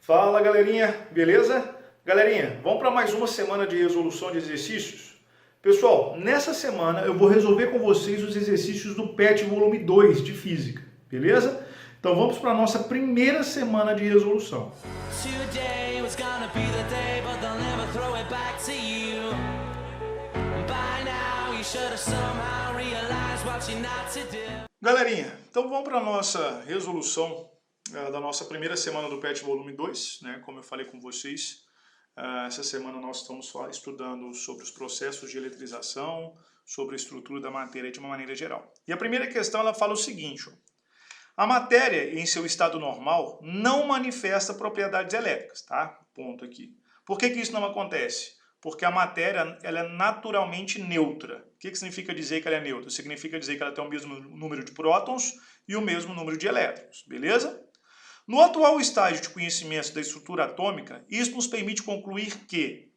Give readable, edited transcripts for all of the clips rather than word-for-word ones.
Fala galerinha, beleza? Galerinha, vamos para mais uma semana de resolução de exercícios? Pessoal, nessa semana eu vou resolver com vocês os exercícios do PET volume 2 de Física, beleza? Então vamos para a nossa primeira semana de resolução. Galerinha, então vamos para a nossa resolução da nossa primeira semana do PET volume 2, né? Como eu falei com vocês, essa semana nós estamos estudando sobre os processos de eletrização, sobre a estrutura da matéria de uma maneira geral. E a primeira questão ela fala o seguinte: a matéria em seu estado normal não manifesta propriedades elétricas, tá? Ponto aqui. Por que isso não acontece? Porque a matéria ela é naturalmente neutra. O que significa dizer que ela é neutra? Significa dizer que ela tem o mesmo número de prótons e o mesmo número de elétrons, beleza? No atual estágio de conhecimento da estrutura atômica, isso nos permite concluir que,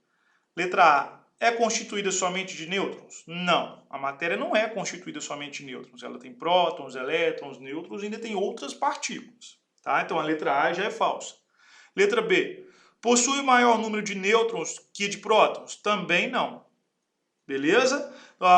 letra A, é constituída somente de nêutrons? Não, a matéria não é constituída somente de nêutrons. Ela tem prótons, elétrons, nêutrons e ainda tem outras partículas. Tá? Então a letra A já é falsa. Letra B, possui maior número de nêutrons que de prótons? Também não. Beleza?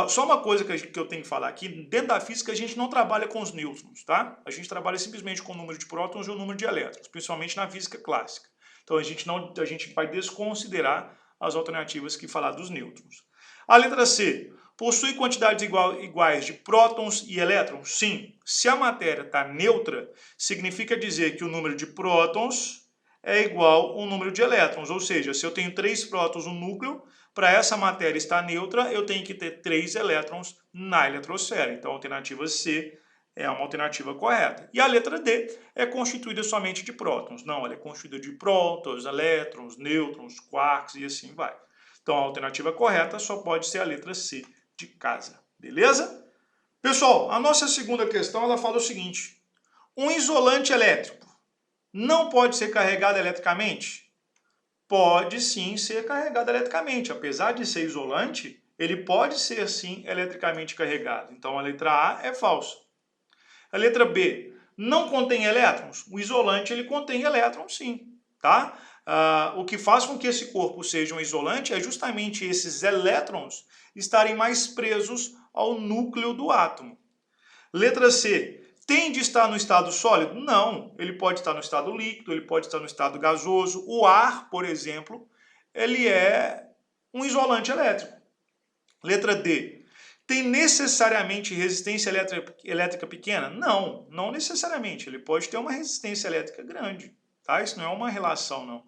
Só uma coisa que eu tenho que falar aqui, dentro da física a gente não trabalha com os nêutrons, tá? A gente trabalha simplesmente com o número de prótons e o número de elétrons, principalmente na física clássica. Então a gente vai desconsiderar as alternativas que falar dos nêutrons. A letra C, possui quantidades iguais de prótons e elétrons? Sim. Se a matéria está neutra, significa dizer que o número de prótons é igual ao número de elétrons, ou seja, se eu tenho 3 prótons no núcleo, para essa matéria estar neutra, eu tenho que ter 3 elétrons na eletrosfera. Então a alternativa C é uma alternativa correta. E a letra D é constituída somente de prótons. Não, ela é constituída de prótons, elétrons, nêutrons, quarks e assim vai. Então a alternativa correta só pode ser a letra C de casa. Beleza? Pessoal, a nossa segunda questão ela fala o seguinte: um isolante elétrico não pode ser carregado eletricamente? Pode sim ser carregado eletricamente. Apesar de ser isolante, ele pode ser sim eletricamente carregado. Então a letra A é falsa. A letra B, não contém elétrons? O isolante ele contém elétrons sim, tá? O que faz com que esse corpo seja um isolante é justamente esses elétrons estarem mais presos ao núcleo do átomo. Letra C, tem de estar no estado sólido? Não, ele pode estar no estado líquido, ele pode estar no estado gasoso. O ar, por exemplo, ele é um isolante elétrico. Letra D, tem necessariamente resistência elétrica pequena? Não, não necessariamente. Ele pode ter uma resistência elétrica grande, tá? Isso não é uma relação, não.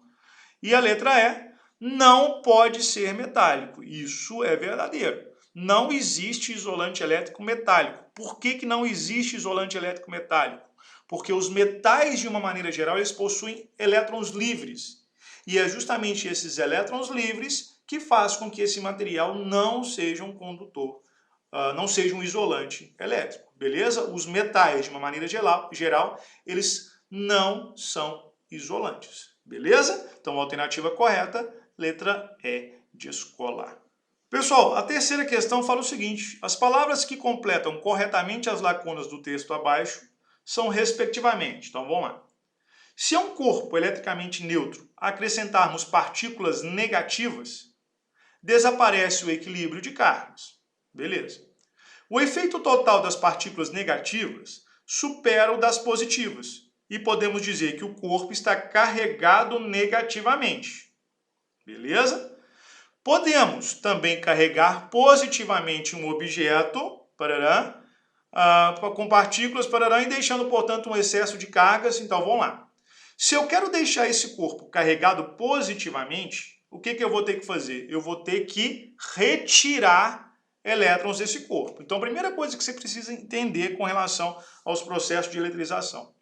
E a letra E, não pode ser metálico. Isso é verdadeiro. Não existe isolante elétrico metálico. Por que não existe isolante elétrico metálico? Porque os metais, de uma maneira geral, eles possuem elétrons livres. E é justamente esses elétrons livres que faz com que esse material não seja um condutor, não seja um isolante elétrico. Beleza? Os metais, de uma maneira geral, eles não são isolantes. Beleza? Então a alternativa correta, letra E de escolar. Pessoal, a terceira questão fala o seguinte: as palavras que completam corretamente as lacunas do texto abaixo são respectivamente. Então vamos lá. Se a um corpo eletricamente neutro acrescentarmos partículas negativas, desaparece o equilíbrio de cargas. Beleza. O efeito total das partículas negativas supera o das positivas e podemos dizer que o corpo está carregado negativamente. Beleza? Podemos também carregar positivamente um objeto com partículas e deixando, portanto, um excesso de cargas. Então, vamos lá. Se eu quero deixar esse corpo carregado positivamente, o que eu vou ter que fazer? Eu vou ter que retirar elétrons desse corpo. Então, a primeira coisa que você precisa entender com relação aos processos de eletrização: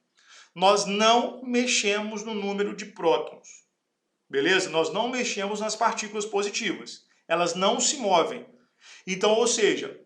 nós não mexemos no número de prótons. Beleza? Nós não mexemos nas partículas positivas. Elas não se movem. Então, ou seja,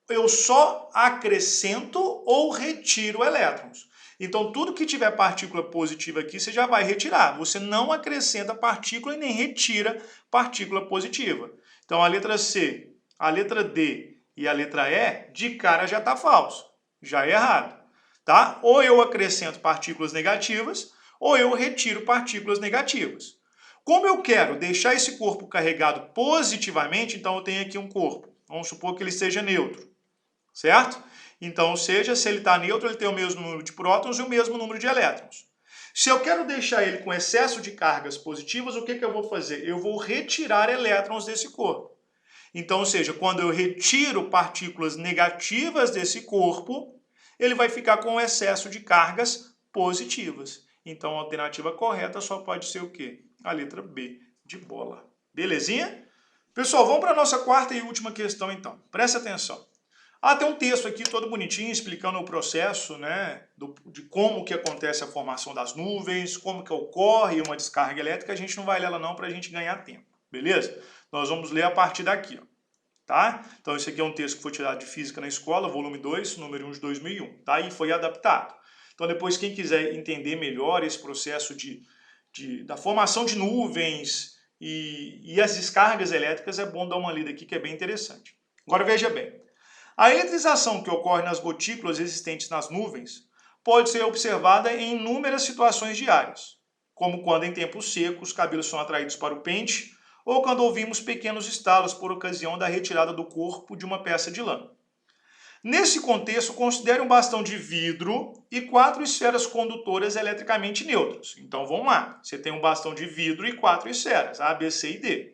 eu só acrescento ou retiro elétrons. Então, tudo que tiver partícula positiva aqui, você já vai retirar. Você não acrescenta partícula e nem retira partícula positiva. Então, a letra C, a letra D e a letra E, de cara já está falso. Já é errado. Tá? Ou eu acrescento partículas negativas, ou eu retiro partículas negativas. Como eu quero deixar esse corpo carregado positivamente, então eu tenho aqui um corpo. Vamos supor que ele seja neutro, certo? Então, ou seja, se ele está neutro, ele tem o mesmo número de prótons e o mesmo número de elétrons. Se eu quero deixar ele com excesso de cargas positivas, o que eu vou fazer? Eu vou retirar elétrons desse corpo. Então, ou seja, quando eu retiro partículas negativas desse corpo, ele vai ficar com excesso de cargas positivas. Então, a alternativa correta só pode ser o quê? A letra B, de bola. Belezinha? Pessoal, vamos para a nossa quarta e última questão, então. Presta atenção. Tem um texto aqui todo bonitinho explicando o processo, né, de como que acontece a formação das nuvens, como que ocorre uma descarga elétrica. A gente não vai ler ela não para a gente ganhar tempo, beleza? Nós vamos ler a partir daqui, ó, tá? Então esse aqui é um texto que foi tirado de Física na Escola, volume 2, número 1 de 2001, tá? E foi adaptado. Então depois quem quiser entender melhor esse processo da formação de nuvens e as descargas elétricas, é bom dar uma lida aqui que é bem interessante. Agora veja bem. A eletrização que ocorre nas gotículas existentes nas nuvens pode ser observada em inúmeras situações diárias, como quando em tempos secos os cabelos são atraídos para o pente ou quando ouvimos pequenos estalos por ocasião da retirada do corpo de uma peça de lã. Nesse contexto, considere um bastão de vidro e 4 esferas condutoras eletricamente neutras. Então vamos lá, você tem um bastão de vidro e 4 esferas, A, B, C e D.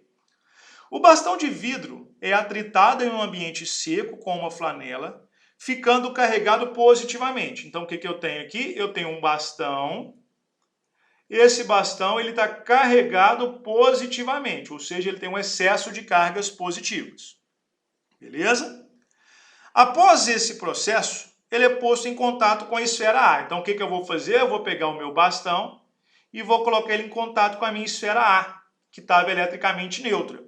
O bastão de vidro é atritado em um ambiente seco com uma flanela, ficando carregado positivamente. Então o que eu tenho aqui? Eu tenho um bastão. Esse bastão está carregado positivamente, ou seja, ele tem um excesso de cargas positivas. Beleza? Após esse processo, ele é posto em contato com a esfera A. Então o que eu vou fazer? Eu vou pegar o meu bastão e vou colocar ele em contato com a minha esfera A, que estava eletricamente neutra.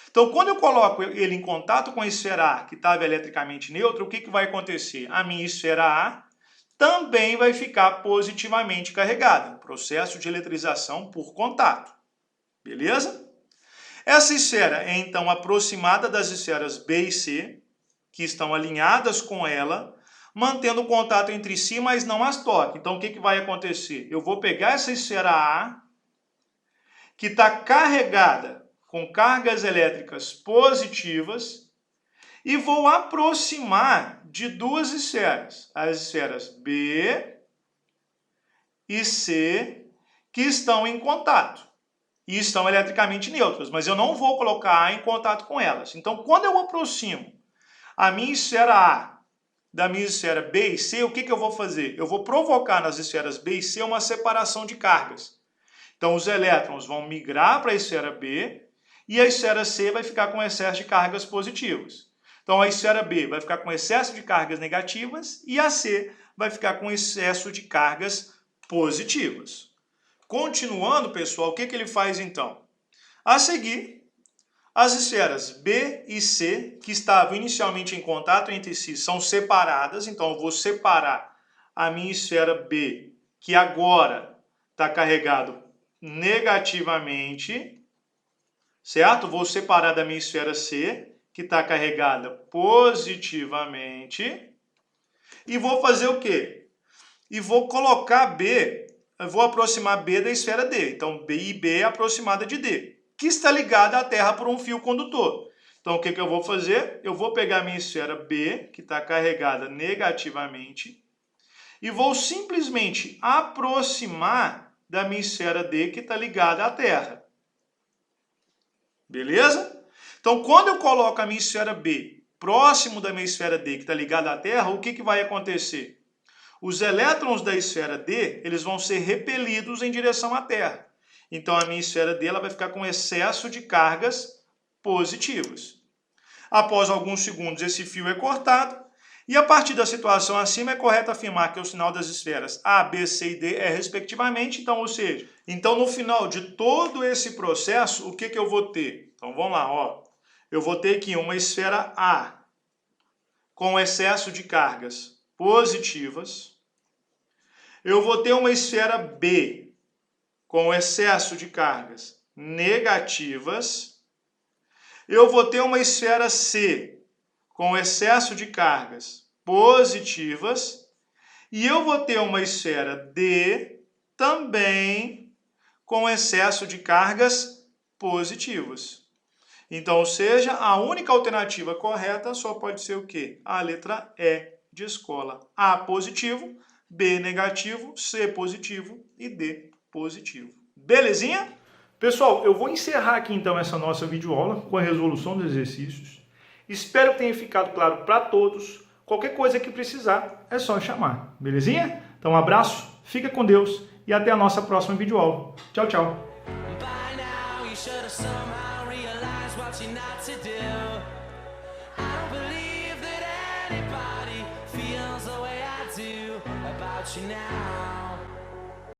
Então, quando eu coloco ele em contato com a esfera A, que estava eletricamente neutra, o que vai acontecer? A minha esfera A também vai ficar positivamente carregada. Processo de eletrização por contato. Beleza? Essa esfera é, então, aproximada das esferas B e C, que estão alinhadas com ela, mantendo o contato entre si, mas não as toca. Então, o que vai acontecer? Eu vou pegar essa esfera A, que está carregada com cargas elétricas positivas, e vou aproximar de duas esferas, as esferas B e C, que estão em contato e estão eletricamente neutras, mas eu não vou colocar A em contato com elas. Então, quando eu aproximo a minha esfera A da minha esfera B e C, o que eu vou fazer? Eu vou provocar nas esferas B e C uma separação de cargas. Então, os elétrons vão migrar para a esfera B e a esfera C vai ficar com excesso de cargas positivas. Então, a esfera B vai ficar com excesso de cargas negativas e a C vai ficar com excesso de cargas positivas. Continuando, pessoal, o que ele faz então? A seguir, as esferas B e C, que estavam inicialmente em contato entre si, são separadas. Então, eu vou separar a minha esfera B, que agora está carregado negativamente, certo? Vou separar da minha esfera C, que está carregada positivamente, e vou fazer o quê? E vou colocar B, eu vou aproximar B da esfera D. Então, B é aproximada de D, que está ligada à Terra por um fio condutor. Então, o que eu vou fazer? Eu vou pegar a minha esfera B, que está carregada negativamente, e vou simplesmente aproximar da minha esfera D, que está ligada à Terra. Beleza? Então, quando eu coloco a minha esfera B próximo da minha esfera D, que está ligada à Terra, o que vai acontecer? Os elétrons da esfera D, eles vão ser repelidos em direção à Terra. Então, a minha esfera D ela vai ficar com excesso de cargas positivas. Após alguns segundos, esse fio é cortado. E a partir da situação acima, é correto afirmar que o sinal das esferas A, B, C e D é respectivamente. Então, ou seja, no final de todo esse processo, o que eu vou ter? Então, vamos lá, ó. Eu vou ter aqui uma esfera A com excesso de cargas positivas. Eu vou ter uma esfera B com excesso de cargas negativas. Eu vou ter uma esfera C com excesso de cargas positivas, e eu vou ter uma esfera D também com excesso de cargas positivas. Então, ou seja, a única alternativa correta só pode ser o quê? A letra E de escola. A positivo, B negativo, C positivo e D positivo. Belezinha? Pessoal, eu vou encerrar aqui então essa nossa videoaula com a resolução dos exercícios. Espero que tenha ficado claro para todos. Qualquer coisa que precisar, é só chamar. Belezinha? Então, um abraço, fica com Deus e até a nossa próxima videoaula. Tchau, tchau. What you're not to do. I don't believe that anybody feels the way I do about you now.